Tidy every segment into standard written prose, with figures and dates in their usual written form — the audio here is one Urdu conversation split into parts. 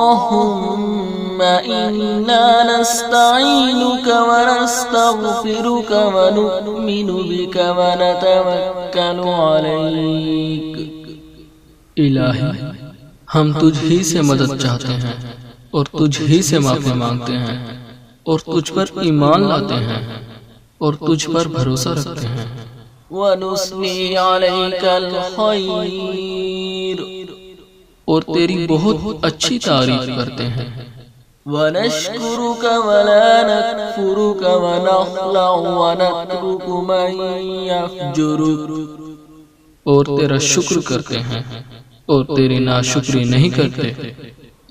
اللهم إنا نستعينك ونستغفرك ونؤمن بك ونتوكل عليك۔ الہی ہم تجھ ہی سے مدد چاہتے ہیں اور تجھ ہی سے معافی مانگتے ہیں اور تجھ پر ایمان لاتے ہیں اور تجھ پر بھروسہ رکھتے ہیں۔ وَنُثْنِي عَلَيْكَ الْخَيْرَ، اور تیری بہت اچھی تعریف کرتے ہیں۔ وَنَشْكُرُكَ وَلَا نَكْفُرُكَ وَنَخْلَعُ وَنَتْرُكُ مَن يَفْجُرُكَ، اور تیرا شکر کرتے ہیں اور تیری ناشکری نہیں کرتے،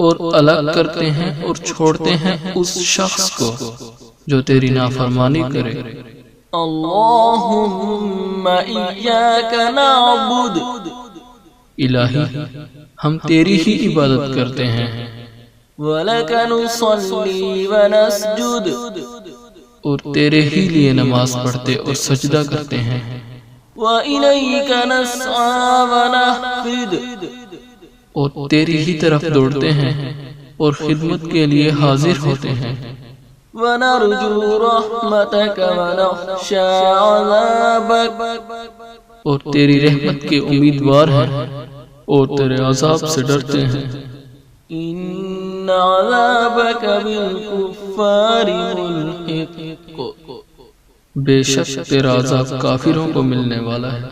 اور الگ کرتے ہیں اور چھوڑتے ہیں اس شخص کو جو تیری نافرمانی کرے۔ اللہم ایاک نعبد، الہی ہم تیری ہی عبادت کرتے ہیں۔ وَلَكَ نُصَلِّي وَنَسْجُدُ، اور تیرے ہی لیے نماز پڑھتے اور سجدہ کرتے ہیں۔ وَإِلَيْكَ نَسْعَى وَنَحْفِدُ، اور تیری ہی طرف دوڑتے ہیں اور خدمت کے لیے حاضر ہوتے ہیں۔ وَنَرْجُو رَحْمَتَكَ وَنَخْشَى عَذَابَكَ، اور تیری رحمت کے امیدوار ہیں اور تیرے عذاب سے ڈرتے ہیں۔ إِنَّ عَذَابَكَ بِالْكُفَّارِ مُلْحِقٌ، بے شک تیرا عذاب کافروں کو ملنے والا ہے۔